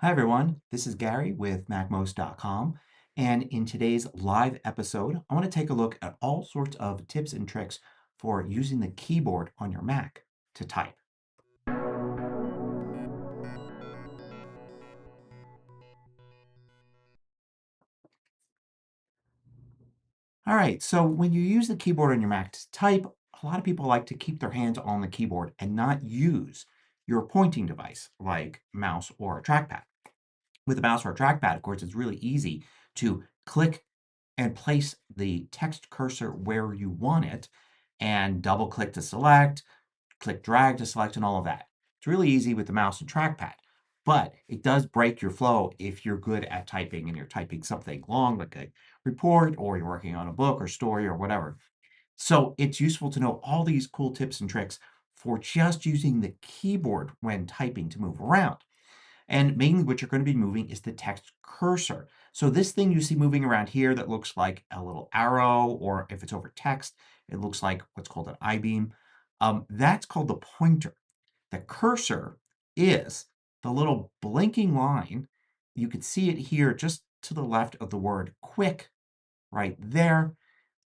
Hi everyone, this is Gary with MACMOST.com, and in today's live episode, I want to take a look at all sorts of tips and tricks for using the keyboard on your Mac to type. All right, so when you use the keyboard on your Mac to type, a lot of people like to keep their hands on the keyboard and not use your pointing device like mouse or a trackpad. With a mouse or a trackpad, of course, it's really easy to click and place the text cursor where you want it and double click to select, click drag to select, and all of that. It's really easy with the mouse and trackpad, but it does break your flow if you're good at typing and you're typing something long like a report or you're working on a book or story or whatever. So it's useful to know all these cool tips and tricks for just using the keyboard when typing to move around. And mainly what you're going to be moving is the text cursor. So this thing you see moving around here that looks like a little arrow, or if it's over text, it looks like what's called an I-beam. That's called the pointer. The cursor is the little blinking line. You can see it here just to the left of the word quick right there.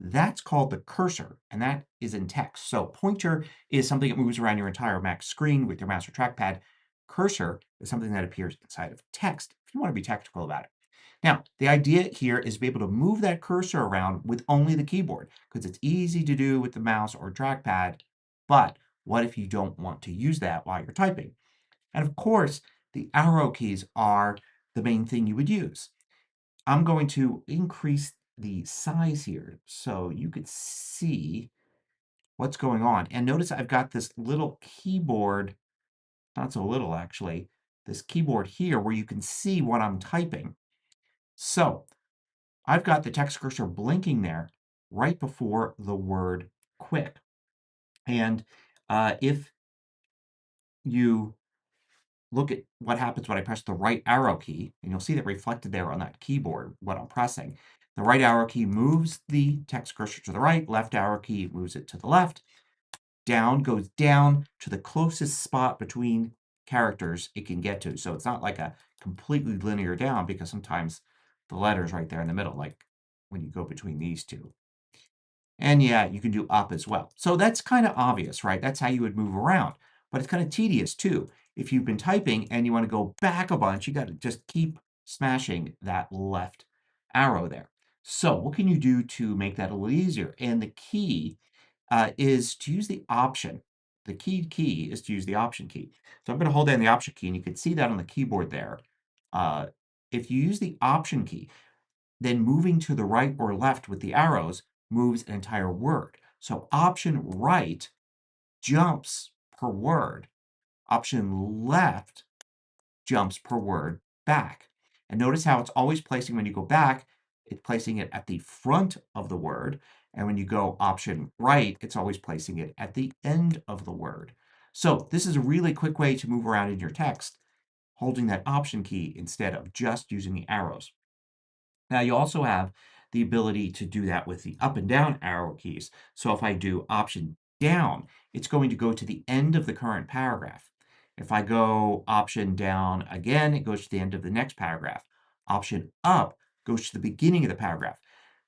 That's called the cursor, and that is in text. So pointer is something that moves around your entire Mac screen with your mouse or trackpad. Cursor is something that appears inside of text, if you want to be technical about it. Now, the idea here is to be able to move that cursor around with only the keyboard, because it's easy to do with the mouse or trackpad, but what if you don't want to use that while you're typing? And of course, the arrow keys are the main thing you would use. I'm going to increase the size here so you could see what's going on. And notice I've got this little keyboard, not so little actually, this keyboard here where you can see what I'm typing. So I've got the text cursor blinking there right before the word quick. And if you look at what happens when I press the right arrow key, and you'll see that reflected there on that keyboard, what I'm pressing. The right arrow key moves the text cursor to the right, left arrow key moves it to the left. Down goes down to the closest spot between characters it can get to. So it's not like a completely linear down because sometimes the letter's right there in the middle, like when you go between these two. And yeah, you can do up as well. So that's kind of obvious, right? That's how you would move around. But it's kind of tedious too. If you've been typing and you want to go back a bunch, you got to just keep smashing that left arrow there. So what can you do to make that a little easier? And the key is to use the option. The key is to use the option key. So I'm going to hold down the option key, and you can see that on the keyboard there. Uh, if you use the option key, then moving to the right or left with the arrows moves an entire word. So option right jumps per word. Option left jumps per word back. And notice how it's always placing when you go back, it's placing it at the front of the word. And when you go option right, it's always placing it at the end of the word. So this is a really quick way to move around in your text, holding that option key instead of just using the arrows. Now you also have the ability to do that with the up and down arrow keys. So if I do option down, it's going to go to the end of the current paragraph. If I go option down again, it goes to the end of the next paragraph. Option up goes to the beginning of the paragraph.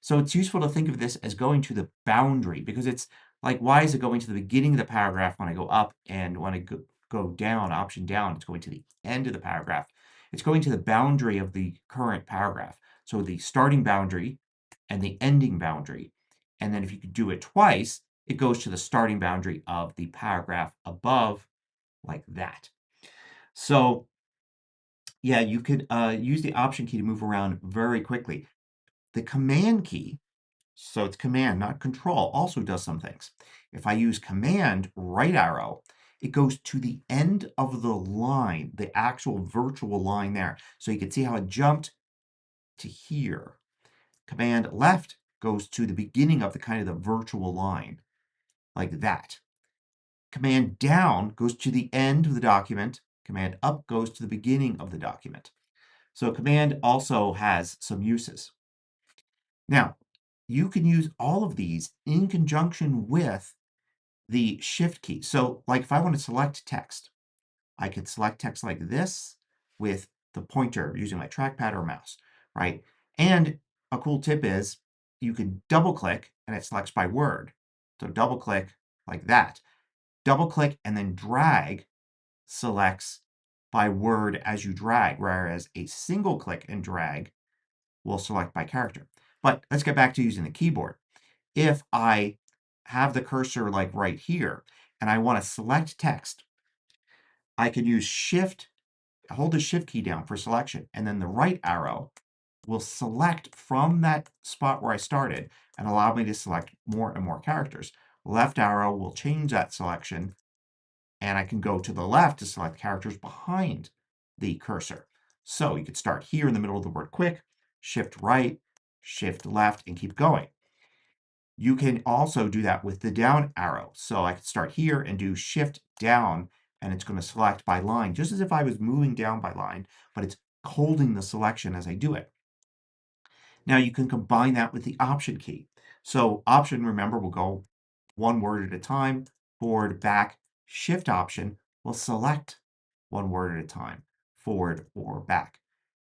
So it's useful to think of this as going to the boundary, because it's like, why is it going to the beginning of the paragraph when I go up, and when I go down, option down, it's going to the end of the paragraph. It's going to the boundary of the current paragraph. So the starting boundary and the ending boundary. And then if you could do it twice, it goes to the starting boundary of the paragraph above, like that. So yeah, you could use the option key to move around very quickly. The command key, so it's command, not control, also does some things. If I use command right arrow, it goes to the end of the line, the actual virtual line there. So you can see how it jumped to here. Command left goes to the beginning of the kind of the virtual line, like that. Command down goes to the end of the document. Command up goes to the beginning of the document. So command also has some uses. Now, you can use all of these in conjunction with the shift key. So like if I want to select text, I could select text like this with the pointer using my trackpad or mouse, right? And a cool tip is you can double click and it selects by word. So double click like that. Double click and then drag selects by word as you drag, whereas a single click and drag will select by character. But let's get back to using the keyboard. If I have the cursor like right here and I want to select text, I can use Shift, hold the Shift key down for selection, and then the right arrow will select from that spot where I started and allow me to select more and more characters. Left arrow will change that selection, and I can go to the left to select characters behind the cursor. So you could start here in the middle of the word quick, Shift right, Shift left, and keep going. You can also do that with the down arrow. So I could start here and do Shift down, and it's going to select by line, just as if I was moving down by line, but it's holding the selection as I do it. Now you can combine that with the Option key. So Option, remember, will go one word at a time, forward, back. Shift Option will select one word at a time, forward or back.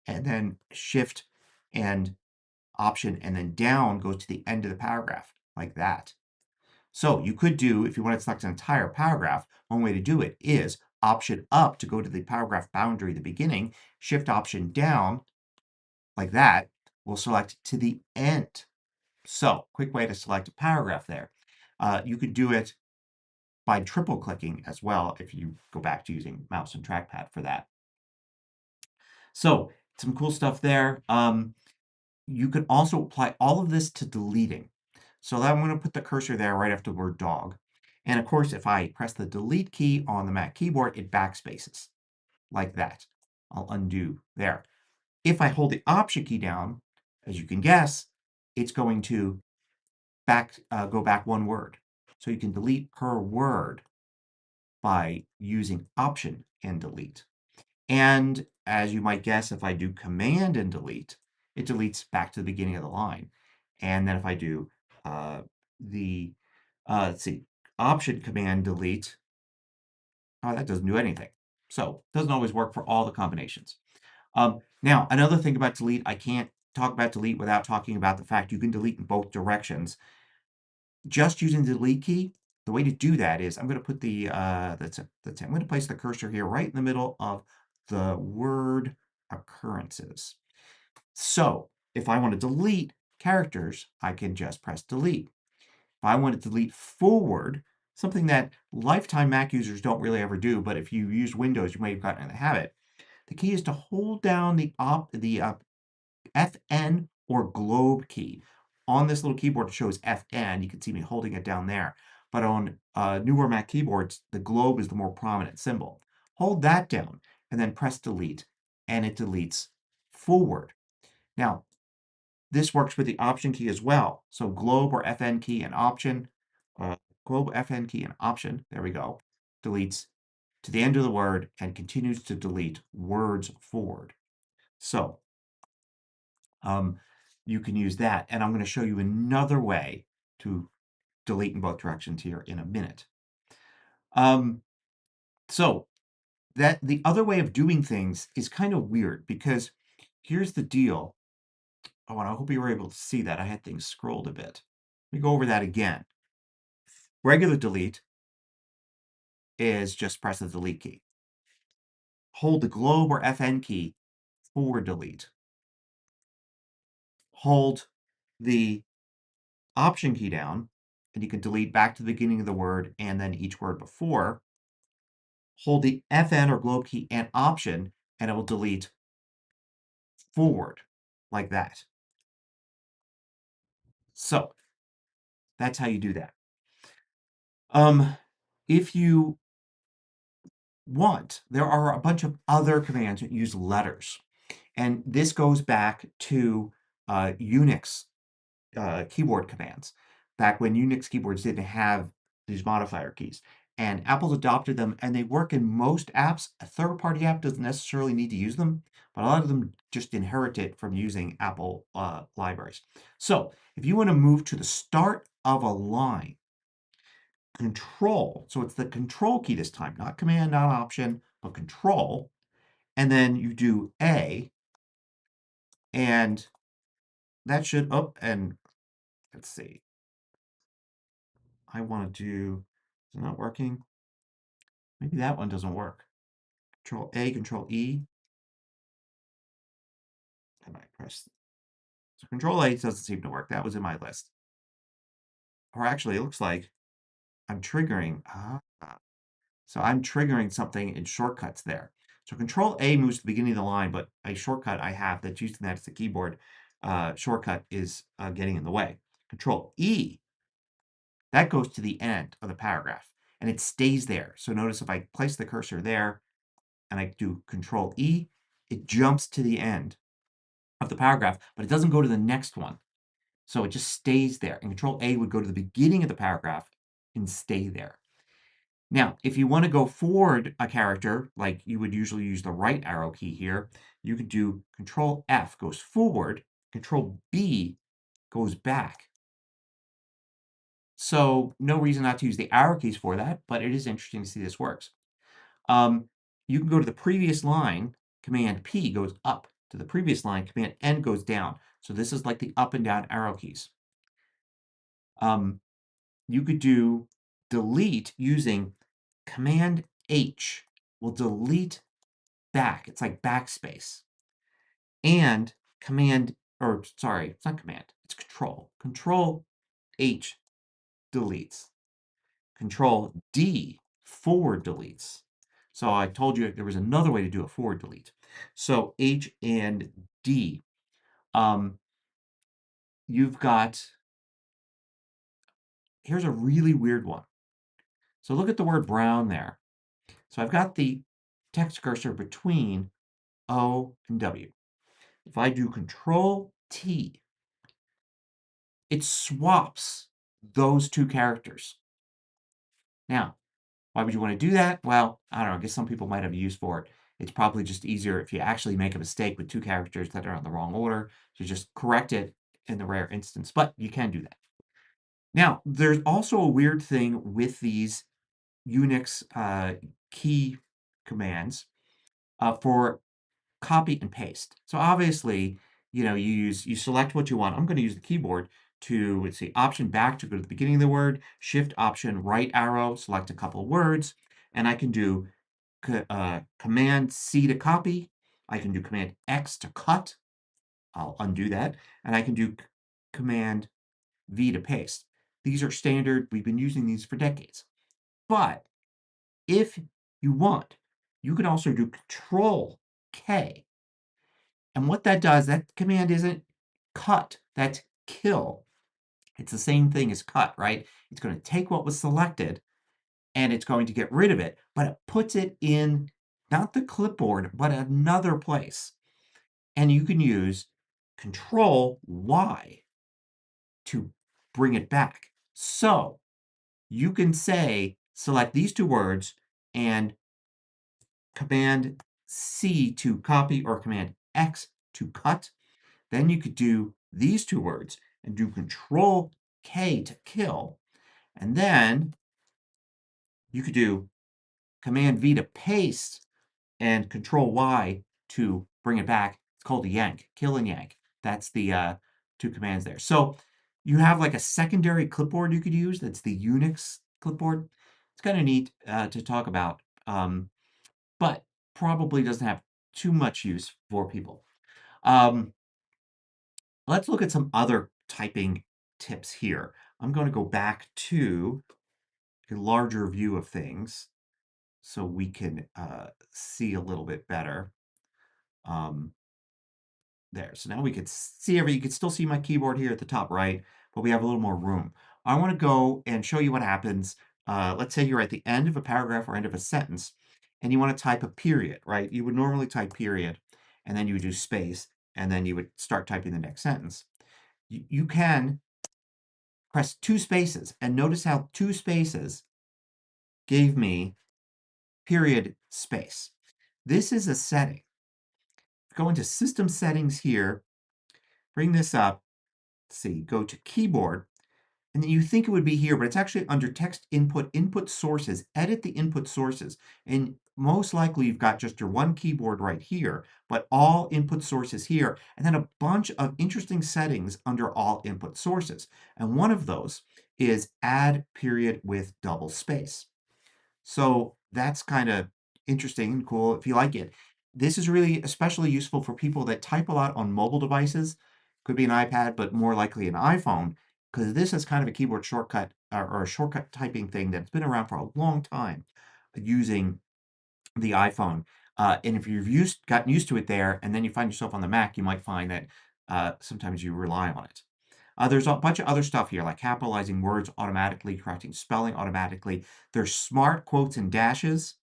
And then Shift and Option and then down goes to the end of the paragraph, like that. So you could do, if you want to select an entire paragraph, one way to do it is Option up to go to the paragraph boundary at the beginning, Shift Option down, like that, will select to the end. So, quick way to select a paragraph there. You could do it by triple clicking as well if you go back to using mouse and trackpad for that. So, some cool stuff there. You could also apply all of this to deleting. So I'm going to put the cursor there right after the word dog. And of course, if I press the delete key on the Mac keyboard, it backspaces like that. I'll undo there. If I hold the Option key down, as you can guess, it's going to go back one word. So you can delete per word by using Option and delete. And as you might guess, if I do Command and delete, it deletes back to the beginning of the line. And then if I do let's see, Option Command delete, that doesn't do anything. So it doesn't always work for all the combinations. Now, another thing about delete, I can't talk about delete without talking about the fact you can delete in both directions. Just using the delete key, the way to do that is I'm going to put the, that's it. I'm going to place the cursor here right in the middle of the word occurrences. So if I want to delete characters, I can just press delete. If I want to delete forward, something that lifetime Mac users don't really ever do, but if you use Windows, you may have gotten in the habit. The key is to hold down the FN or globe key. On this little keyboard, it shows FN. You can see me holding it down there. But on newer Mac keyboards, the globe is the more prominent symbol. Hold that down and then press delete, and it deletes forward. Now, this works with the Option key as well. So globe or FN key and Option, globe, FN key and Option, there we go, deletes to the end of the word and continues to delete words forward. So you can use that. And I'm going to show you another way to delete in both directions here in a minute. So that the other way of doing things is kind of weird because here's the deal. Oh, and I hope you were able to see that. I had things scrolled a bit. Let me go over that again. Regular delete is just press the delete key. Hold the globe or FN key for delete. Hold the Option key down, and you can delete back to the beginning of the word and then each word before. Hold the FN or globe key and Option, and it will delete forward like that. So that's how you do that. If you want, there are a bunch of other commands that use letters. And this goes back to Unix keyboard commands, back when Unix keyboards didn't have these modifier keys. And Apple's adopted them, and they work in most apps. A third-party app doesn't necessarily need to use them, but a lot of them just inherit it from using Apple libraries. So if you want to move to the start of a line, Control, so it's the Control key this time, not Command, not Option, but Control, and then you do A, and that should, oh, and let's see. I want to do, is it not working? Maybe that one doesn't work. Control A, Control E, and I press, so Control A doesn't seem to work. That was in my list. Or actually, it looks like I'm triggering, so I'm triggering something in shortcuts there. So Control A moves to the beginning of the line, but a shortcut I have that's using that as the keyboard shortcut is getting in the way. Control E, that goes to the end of the paragraph, and it stays there. So notice if I place the cursor there and I do Control E, it jumps to the end of the paragraph, but it doesn't go to the next one. So it just stays there. And Control A would go to the beginning of the paragraph and stay there. Now, if you want to go forward a character, like you would usually use the right arrow key here, you could do Control F goes forward, Control B goes back. So no reason not to use the arrow keys for that, but it is interesting to see this works. You can go to the previous line, Command P goes up to the previous line, Command N goes down. So this is like the up and down arrow keys. You could do delete using Command H will delete back. It's like backspace. And Command, or sorry, it's not Command, it's Control. Control H deletes. Control D forward deletes. So I told you there was another way to do a forward delete. So H and D. You've got, here's a really weird one. So look at the word brown there. So I've got the text cursor between O and W. If I do Control T, it swaps those two characters. Now, why would you want to do that? Well, I don't know. I guess some people might have a use for it. It's probably just easier if you actually make a mistake with two characters that are in the wrong order to just correct it in the rare instance, but you can do that. Now, there's also a weird thing with these Unix key commands for copy and paste. So obviously, you select what you want. I'm going to use the keyboard to, let's see, Option back to go to the beginning of the word, Shift Option right arrow, select a couple of words, and I can do Command C to copy. I can do Command X to cut. I'll undo that. And I can do Command V to paste. These are standard. We've been using these for decades. But if you want, you can also do Control K. And what that does, that command isn't cut, that's kill. It's the same thing as cut, right? It's going to take what was selected and it's going to get rid of it, but it puts it in not the clipboard, but another place. And you can use Control Y to bring it back. So you can say, select these two words and Command C to copy or Command X to cut. Then you could do these two words and do Control K to kill. And then you could do Command V to paste and Control Y to bring it back. It's called a yank, kill and yank. That's the two commands there. So you have like a secondary clipboard you could use. That's the Unix clipboard. It's kind of neat to talk about, but probably doesn't have too much use for people. Let's look at some other typing tips here. I'm going to go back to a larger view of things so we can see a little bit better. There. So now we could see you can still see my keyboard here at the top right, but we have a little more room. I want to go and show you what happens. Let's say you're at the end of a paragraph or end of a sentence, and you want to type a period, right? You would normally type period, and then you would do space, and then you would start typing the next sentence. You can press two spaces, and notice how two spaces gave me period space. This is a setting. Go into System Settings here, bring this up, let's see, go to Keyboard, and then you think it would be here, but it's actually under Text Input, Input Sources, edit the input sources. And most likely you've got just your one keyboard right here, but all input sources here, and then a bunch of interesting settings under all input sources. And one of those is add period with double space. So that's kind of interesting and cool if you like it. This is really especially useful for people that type a lot on mobile devices. Could be an iPad, but more likely an iPhone, because this is kind of a keyboard shortcut or a shortcut typing thing that's been around for a long time using the iPhone. And if you've gotten used to it there, and then you find yourself on the Mac, you might find that sometimes you rely on it. There's a bunch of other stuff here, like capitalizing words automatically, correcting spelling automatically. There's smart quotes and dashes.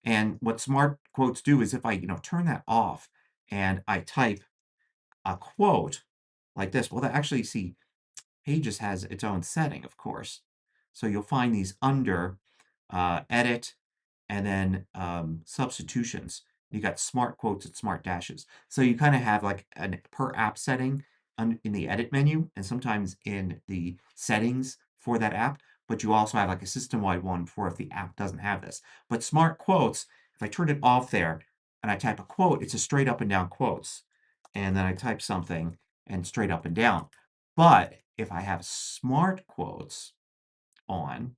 And what smart quotes do is if I, turn that off and I type a quote like this, well, that actually see Pages has its own setting, of course. So you'll find these under edit and then substitutions. You got smart quotes and smart dashes. So you kind of have like a per app setting in the edit menu and sometimes in the settings for that app. But you also have like a system-wide one for if the app doesn't have this. But smart quotes, if I turn it off there and I type a quote, it's a straight up and down quotes. And then I type something and straight up and down. But if I have smart quotes on,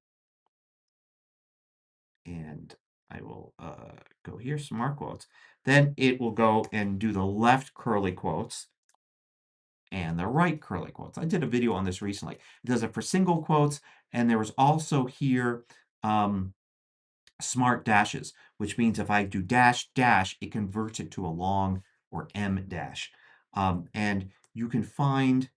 and I will go here, smart quotes, then it will go and do the left curly quotes and the right curly quotes. I did a video on this recently. It does it for single quotes, and there was also here smart dashes, which means if I do dash dash, it converts it to a long or M dash. And you can find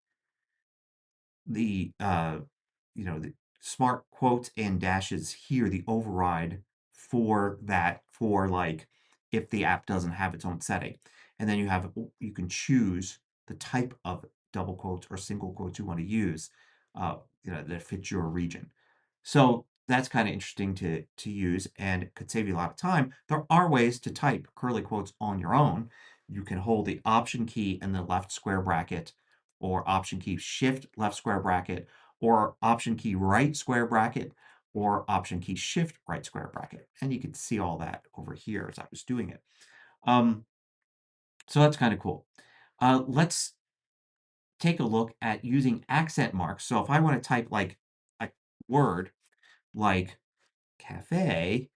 the the smart quotes and dashes here, the override for that, for like if the app doesn't have its own setting. And then you can choose the type of double quotes or single quotes you want to use, that fits your region. So that's kind of interesting to use, and it could save you a lot of time. There are ways to type curly quotes on your own. You can hold the Option key in the left square bracket, or Option key Shift left square bracket, or Option key right square bracket, or Option key Shift right square bracket. And you can see all that over here as I was doing it. Um, so that's kind of cool. Let's take a look at using accent marks. So if I want to type like a word like cafe,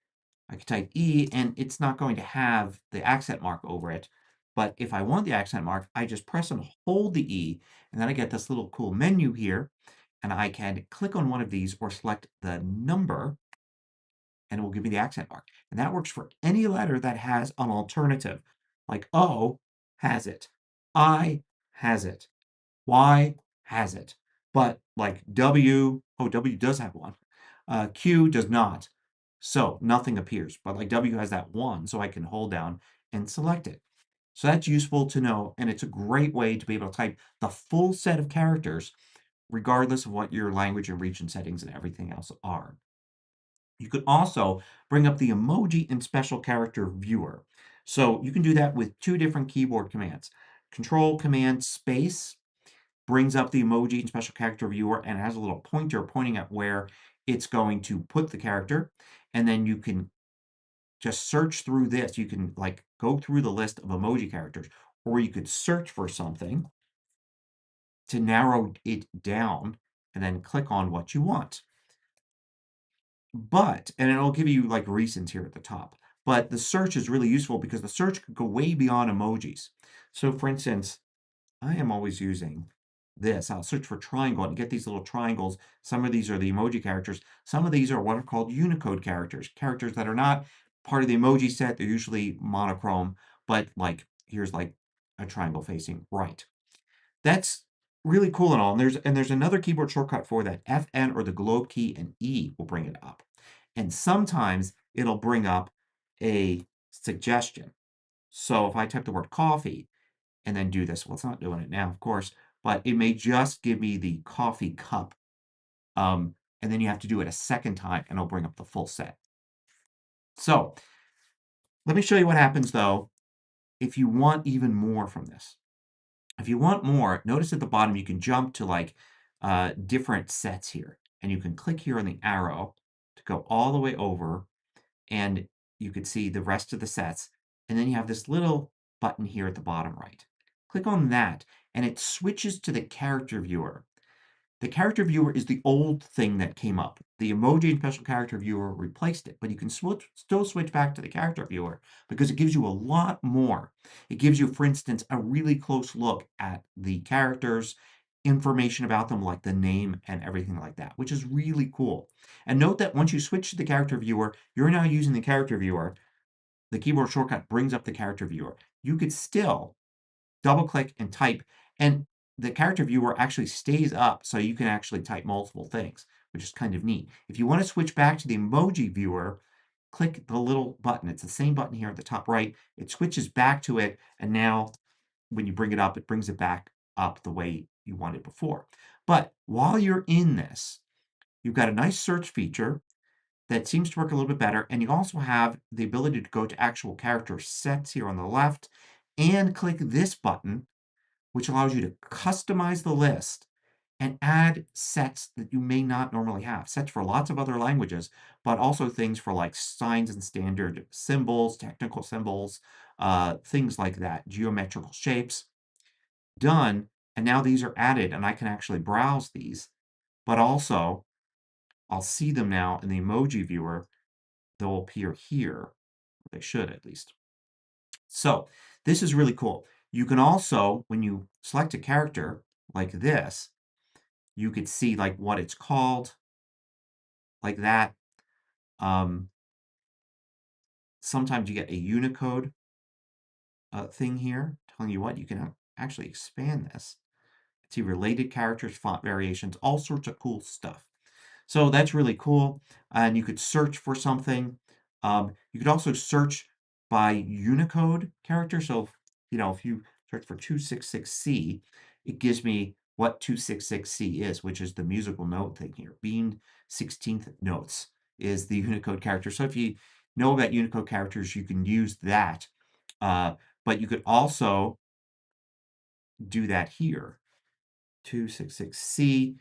I could type E and it's not going to have the accent mark over it. But if I want the accent mark, I just press and hold the E, and then I get this little cool menu here, and I can click on one of these or select the number, and it will give me the accent mark. And that works for any letter that has an alternative. Like O has it, I has it, Y has it. But like W does have one. Q does not. So nothing appears. But like W has that one, so I can hold down and select it. So that's useful to know, and it's a great way to be able to type the full set of characters, regardless of what your language and region settings and everything else are. You could also bring up the emoji and special character viewer. So you can do that with two different keyboard commands. Control Command Space brings up the emoji and special character viewer and has a little pointer pointing at where it's going to put the character. And then you can just search through this. You can like go through the list of emoji characters, or you could search for something to narrow it down and then click on what you want. And it'll give you like recents here at the top. But the search is really useful because the search could go way beyond emojis. So for instance, I am always using this. I'll search for triangle and get these little triangles. Some of these are the emoji characters. Some of these are what are called Unicode characters, characters that are not part of the emoji set. They're usually monochrome, but like here's like a triangle facing right. That's really cool and all. And there's another keyboard shortcut for that. FN or the globe key and E will bring it up. And sometimes it'll bring up a suggestion. So if I type the word coffee and then do this, well, it's not doing it now, of course, but it may just give me the coffee cup. And then you have to do it a second time and it'll bring up the full set. So let me show you what happens though if you want even more from this. If you want more, notice at the bottom you can jump to like different sets here. And you can click here on the arrow to go all the way over. And you could see the rest of the sets, and then you have this little button here at the bottom right. Click on that, and it switches to the character viewer. The character viewer is the old thing that came up. The emoji and special character viewer replaced it, but you can still switch back to the character viewer because it gives you a lot more. It gives you, for instance, a really close look at the characters, information about them like the name and everything like that, which is really cool. And note that once you switch to the character viewer, you're now using the character viewer. The keyboard shortcut brings up the character viewer. You could still double click and type, and the character viewer actually stays up so you can actually type multiple things, which is kind of neat. If you want to switch back to the emoji viewer, click the little button. It's the same button here at the top right. It switches back to it, and now when you bring it up, it brings it back up the way you wanted before. But while you're in this, you've got a nice search feature that seems to work a little bit better, and you also have the ability to go to actual character sets here on the left and click this button, which allows you to customize the list and add sets that you may not normally have. Sets for lots of other languages, but also things for like signs and standard symbols, technical symbols, things like that, geometrical shapes. Done. And now these are added, and I can actually browse these, but also I'll see them now in the emoji viewer. They'll appear here. They should at least. So this is really cool. You can also, when you select a character like this, you could see like what it's called, like that. Um, Sometimes you get a Unicode thing here telling you what you can actually expand this. See related characters, font variations, all sorts of cool stuff. So that's really cool. And you could search for something. You could also search by Unicode character. So, if you search for 266C, it gives me what 266C is, which is the musical note thing here. Being 16th notes is the Unicode character. So if you know about Unicode characters, you can use that. But you could also do that here. 266C,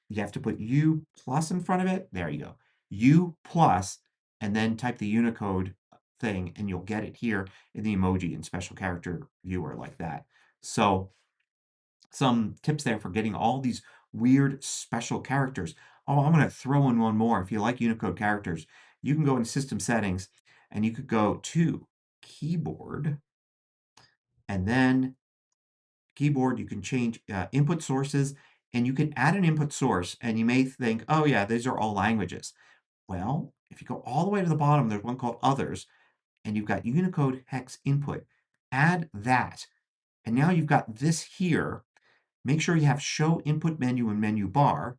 you have to put U plus in front of it. There you go. U plus, and then type the Unicode thing, and you'll get it here in the emoji and special character viewer like that. So some tips there for getting all these weird special characters. Oh, I'm going to throw in one more. If you like Unicode characters, you can go into system settings, and you could go to keyboard, and then keyboard, you can change input sources, and you can add an input source, and you may think, oh yeah, these are all languages. Well, if you go all the way to the bottom, there's one called others, and you've got Unicode hex input. Add that, and now you've got this here. Make sure you have show input menu and menu bar.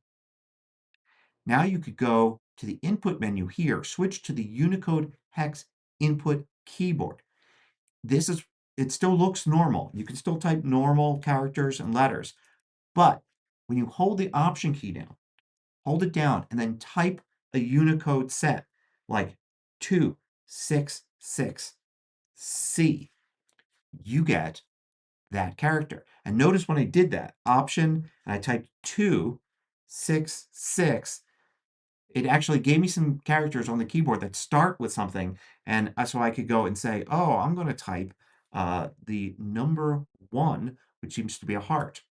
Now you could go to the input menu here, switch to the Unicode hex input keyboard. It still looks normal. You can still type normal characters and letters. But when you hold the Option key down, hold it down, and then type a Unicode set like 266C, you get that character. And notice when I did that, Option, and I typed 266, it actually gave me some characters on the keyboard that start with something. And so I could go and say, oh, I'm going to type the number 1, which seems to be a heart.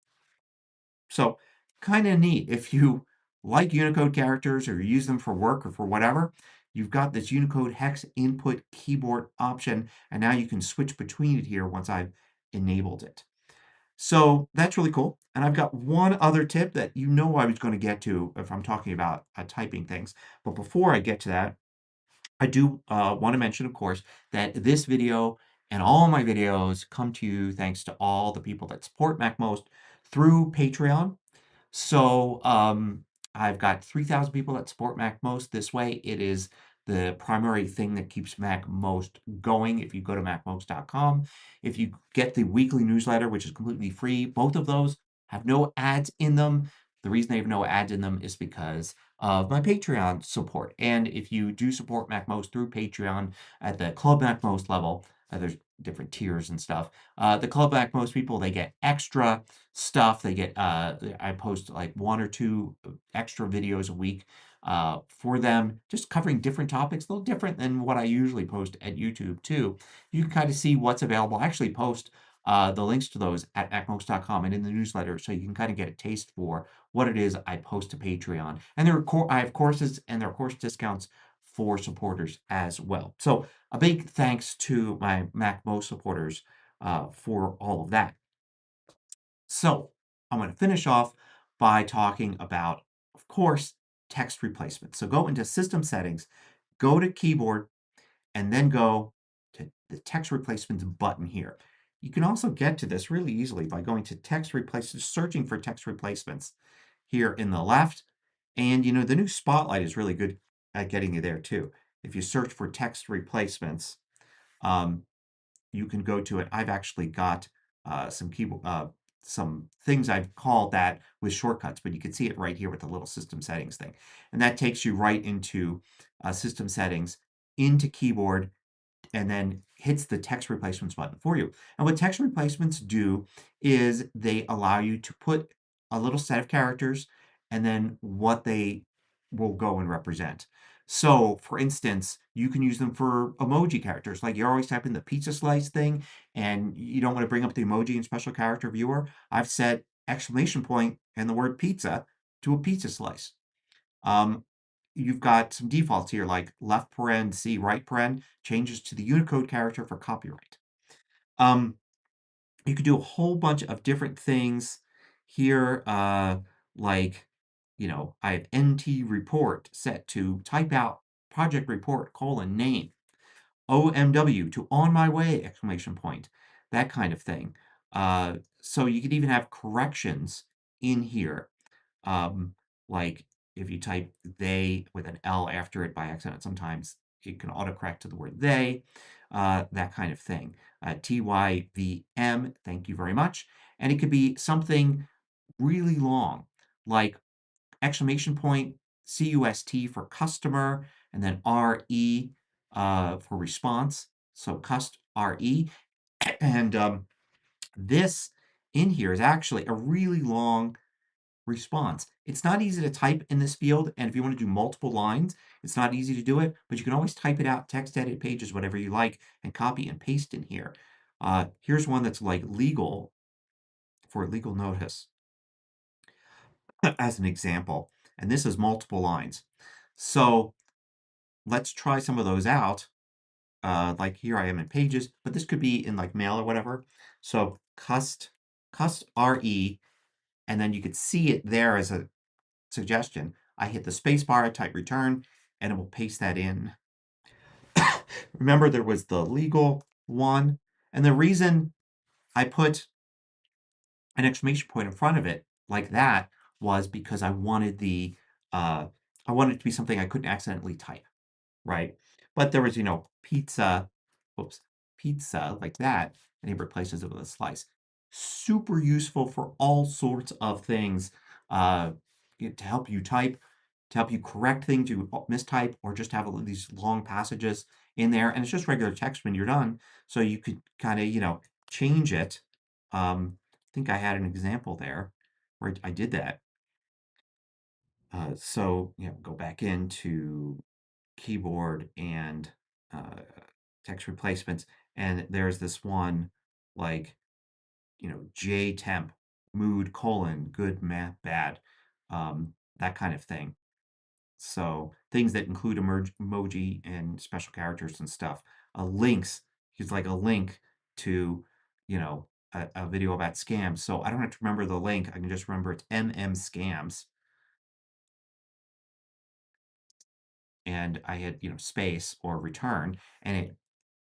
So kind of neat. If you like Unicode characters or use them for work or for whatever, you've got this Unicode hex input keyboard option, and now you can switch between it here once I've enabled it. So that's really cool. And I've got one other tip that I was going to get to if I'm talking about typing things. But before I get to that, I do want to mention, of course, that this video and all my videos come to you thanks to all the people that support MacMost through Patreon. So I've got 3,000 people that support MacMost this way. It is the primary thing that keeps MacMost going. If you go to macmost.com, if you get the weekly newsletter, which is completely free, both of those have no ads in them. The reason they have no ads in them is because of my Patreon support. And if you do support MacMost through Patreon at the Club MacMost level, There's different tiers and stuff. The Club MACMOST people, they get extra stuff. They get, I post like 1 or 2 extra videos a week for them, just covering different topics, a little different than what I usually post at YouTube too. You can kind of see what's available. I actually post the links to those at macmost.com and in the newsletter, so you can kind of get a taste for what it is I post to Patreon. And I have courses, and there are course discounts for supporters as well. So a big thanks to my MacMost supporters for all of that. So I'm going to finish off by talking about, of course, text replacement. So go into System Settings, go to Keyboard, and then go to the text replacements button here. You can also get to this really easily by going to text replacements, searching for text replacements here in the left. And the new Spotlight is really good at getting you there too. If you search for text replacements, um, you can go to it. I've actually got some keyboard, some things I've called that with shortcuts, but you can see it right here with the little system settings thing. And that takes you right into system settings, into keyboard, and then hits the text replacements button for you. And what text replacements do is they allow you to put a little set of characters and then what they will go and represent. So, for instance, you can use them for emoji characters. Like you're always typing the pizza slice thing and you don't want to bring up the emoji in special character viewer. I've set exclamation point and the word pizza to a pizza slice. Um, you've got some defaults here like left paren, C, right paren, changes to the Unicode character for copyright. Um, you could do a whole bunch of different things here, like, I have NT report set to type out project report :name, OMW to on my way, exclamation point, that kind of thing. So you could even have corrections in here. Um, like if you type they with an L after it by accident, sometimes it can autocorrect to the word they, that kind of thing. TYVM, thank you very much. And it could be something really long, like exclamation point, CUST for customer, and then RE for response. So cust RE. And this in here is actually a really long response. It's not easy to type in this field, and if you want to do multiple lines, it's not easy to do it, but you can always type it out, text edit pages, whatever you like, and copy and paste in here. Here's one that's like legal for legal notice as an example, and this is multiple lines. So let's try some of those out. Like here I am in pages, but this could be in like mail or whatever. So cust RE, and then you could see it there as a suggestion. I hit the space bar, I type return, and it will paste that in. Remember, there was the legal one, and the reason I put an exclamation point in front of it like that was because I wanted it to be something I couldn't accidentally type, right? But there was, pizza, whoops, pizza like that, and he replaces it with a slice. Super useful for all sorts of things, uh, to help you type, to help you correct things you mistype, or just have these long passages in there. And it's just regular text when you're done. So you could kind of, change it. I think I had an example there where I did that. So, go back into keyboard and uh, text replacements. And there's this one like, J temp, mood, good, bad, that kind of thing. So things that include emoji and special characters and stuff. Links, it's like a link to, a video about scams. So I don't have to remember the link. I can just remember it's scams. And I hit, space or return, and it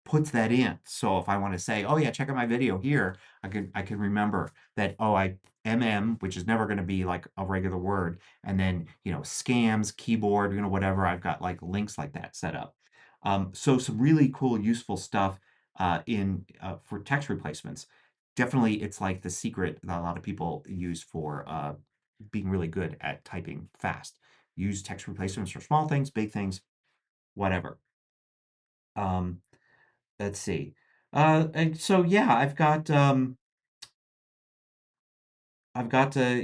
puts that in. So if I want to say, oh yeah, check out my video here, I can remember that, oh, which is never going to be like a regular word, and then scams, keyboard, whatever, I've got like links like that set up. So some really cool, useful stuff in for text replacements. Definitely, it's like the secret that a lot of people use for being really good at typing fast. Use text replacements for small things, big things, whatever. Um, let's see. And so yeah,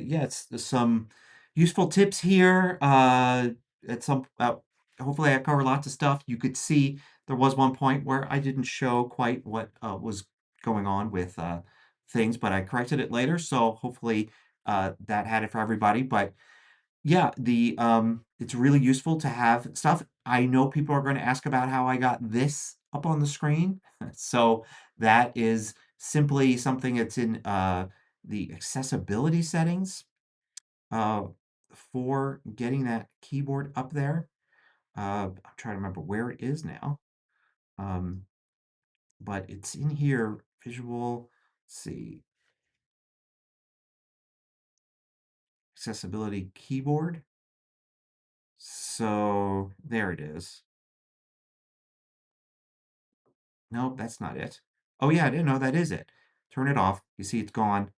yeah, it's some useful tips here. At some hopefully I cover lots of stuff. You could see there was one point where I didn't show quite what was going on with things, but I corrected it later. So hopefully that had it for everybody. But yeah, it's really useful to have stuff. I know people are going to ask about how I got this up on the screen. So that is simply something that's in the accessibility settings uh, for getting that keyboard up there. I'm trying to remember where it is now. Um, but it's in here, visual, let's see, accessibility keyboard. So there it is. Nope, that's not it. Oh yeah, I didn't know that is it. Turn it off. You see it's gone.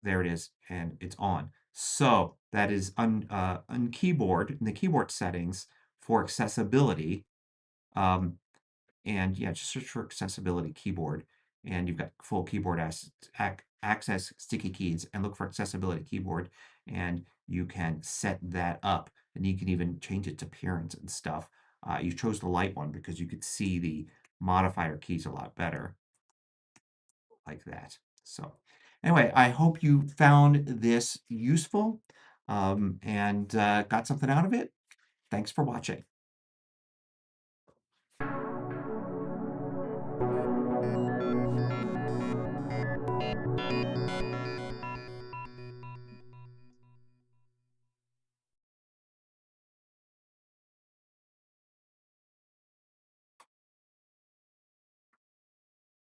There it is, and it's on. So that is on keyboard in the keyboard settings for accessibility. Um, and yeah, just search for accessibility keyboard, and you've got full keyboard access sticky keys, and look for accessibility keyboard, and you can set that up, and you can even change its appearance and stuff. You chose the light one because you could see the modifier keys a lot better, like that. So anyway, I hope you found this useful and got something out of it. Thanks for watching.